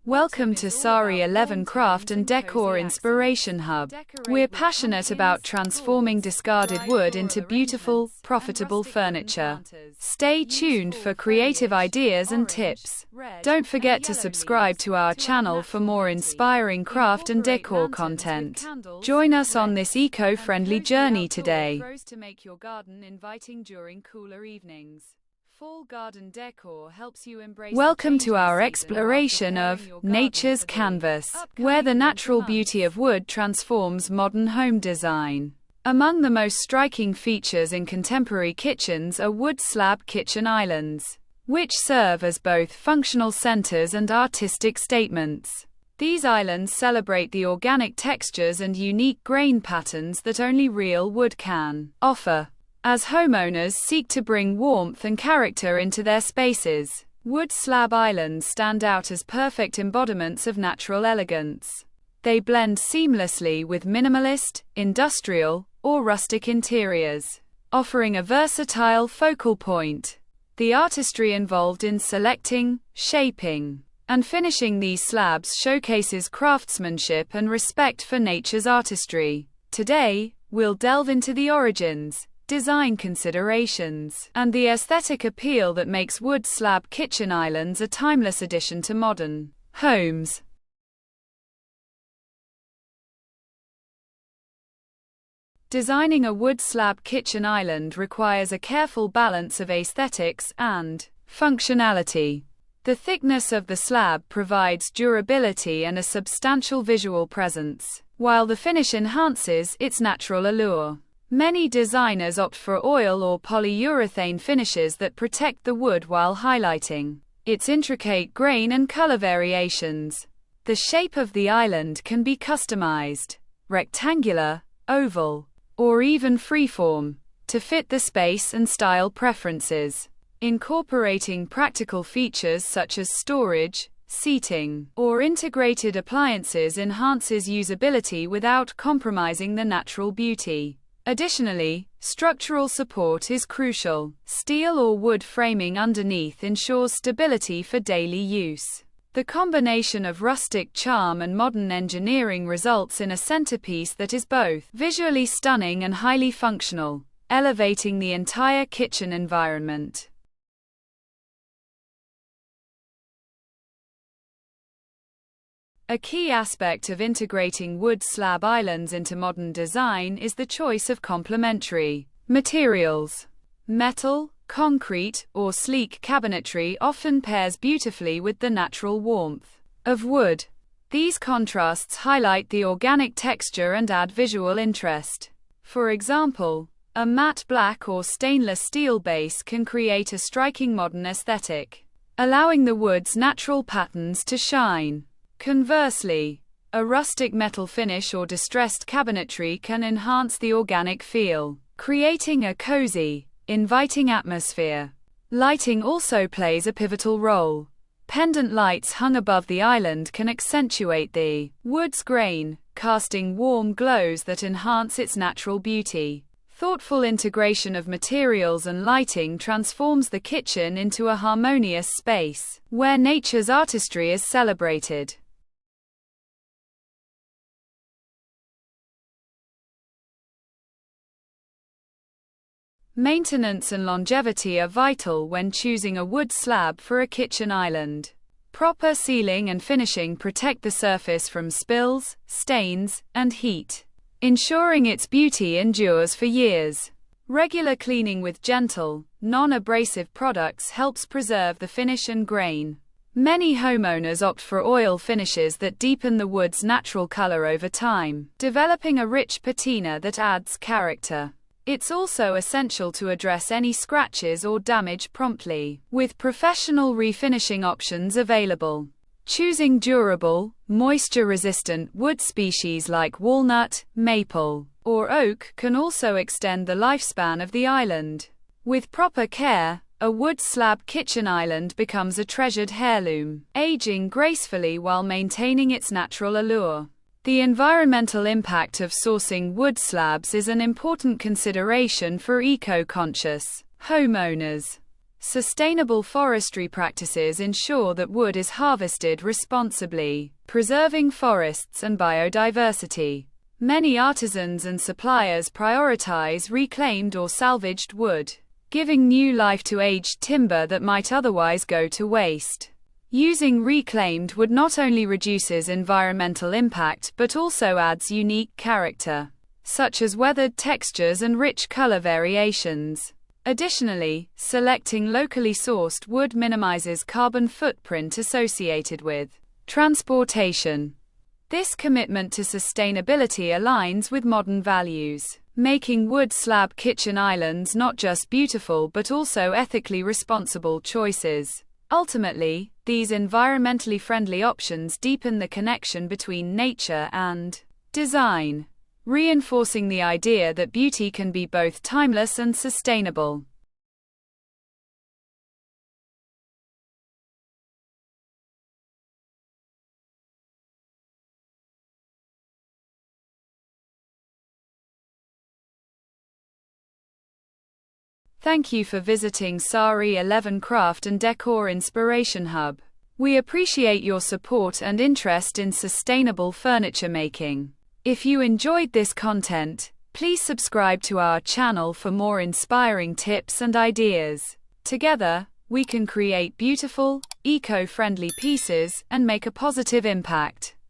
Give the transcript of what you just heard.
Welcome to Sari 11 Craft and Decor Inspiration Hub. We're passionate about transforming discarded wood into beautiful, profitable furniture. Stay tuned for creative ideas and tips. Don't forget to subscribe to our channel for more inspiring craft and decor content. Join us on this eco-friendly journey today. To make your garden inviting during cooler evenings. Fall garden decor helps you embrace. Welcome to our exploration of nature's canvas, where the natural beauty of wood transforms modern home design. Among the most striking features in contemporary kitchens are wood slab kitchen islands, which serve as both functional centers and artistic statements. These islands celebrate the organic textures and unique grain patterns that only real wood can offer. As homeowners seek to bring warmth and character into their spaces, wood slab islands stand out as perfect embodiments of natural elegance. They blend seamlessly with minimalist, industrial, or rustic interiors, offering a versatile focal point. The artistry involved in selecting, shaping, and finishing these slabs showcases craftsmanship and respect for nature's artistry. Today, we'll delve into the origins, design considerations, and the aesthetic appeal that makes wood slab kitchen islands a timeless addition to modern homes. Designing a wood slab kitchen island requires a careful balance of aesthetics and functionality. The thickness of the slab provides durability and a substantial visual presence, while the finish enhances its natural allure. Many designers opt for oil or polyurethane finishes that protect the wood while highlighting its intricate grain and color variations. The shape of the island can be customized, rectangular, oval, or even freeform, to fit the space and style preferences. Incorporating practical features such as storage, seating, or integrated appliances enhances usability without compromising the natural beauty. Additionally, structural support is crucial. Steel or wood framing underneath ensures stability for daily use. The combination of rustic charm and modern engineering results in a centerpiece that is both visually stunning and highly functional, elevating the entire kitchen environment. A key aspect of integrating wood slab islands into modern design is the choice of complementary materials. Metal, concrete, or sleek cabinetry often pairs beautifully with the natural warmth of wood. These contrasts highlight the organic texture and add visual interest. For example, a matte black or stainless steel base can create a striking modern aesthetic, allowing the wood's natural patterns to shine. Conversely, a rustic metal finish or distressed cabinetry can enhance the organic feel, creating a cozy, inviting atmosphere. Lighting also plays a pivotal role. Pendant lights hung above the island can accentuate the wood's grain, casting warm glows that enhance its natural beauty. Thoughtful integration of materials and lighting transforms the kitchen into a harmonious space, where nature's artistry is celebrated. Maintenance and longevity are vital when choosing a wood slab for a kitchen island. Proper sealing and finishing protect the surface from spills, stains, and heat, ensuring its beauty endures for years. Regular cleaning with gentle, non-abrasive products helps preserve the finish and grain. Many homeowners opt for oil finishes that deepen the wood's natural color over time, developing a rich patina that adds character. It's also essential to address any scratches or damage promptly, with professional refinishing options available. Choosing durable, moisture-resistant wood species like walnut, maple, or oak can also extend the lifespan of the island. With proper care, a wood slab kitchen island becomes a treasured heirloom, aging gracefully while maintaining its natural allure. The environmental impact of sourcing wood slabs is an important consideration for eco-conscious homeowners. Sustainable forestry practices ensure that wood is harvested responsibly, preserving forests and biodiversity. Many artisans and suppliers prioritize reclaimed or salvaged wood, giving new life to aged timber that might otherwise go to waste. Using reclaimed wood not only reduces environmental impact but also adds unique character, such as weathered textures and rich color variations. Additionally, selecting locally sourced wood minimizes carbon footprint associated with transportation. This commitment to sustainability aligns with modern values, making wood slab kitchen islands not just beautiful but also ethically responsible choices. Ultimately, these environmentally friendly options deepen the connection between nature and design, reinforcing the idea that beauty can be both timeless and sustainable. Thank you for visiting Sari 11 Craft and Decor Inspiration Hub. We appreciate your support and interest in sustainable furniture making. If you enjoyed this content, please subscribe to our channel for more inspiring tips and ideas. Together, we can create beautiful, eco-friendly pieces and make a positive impact.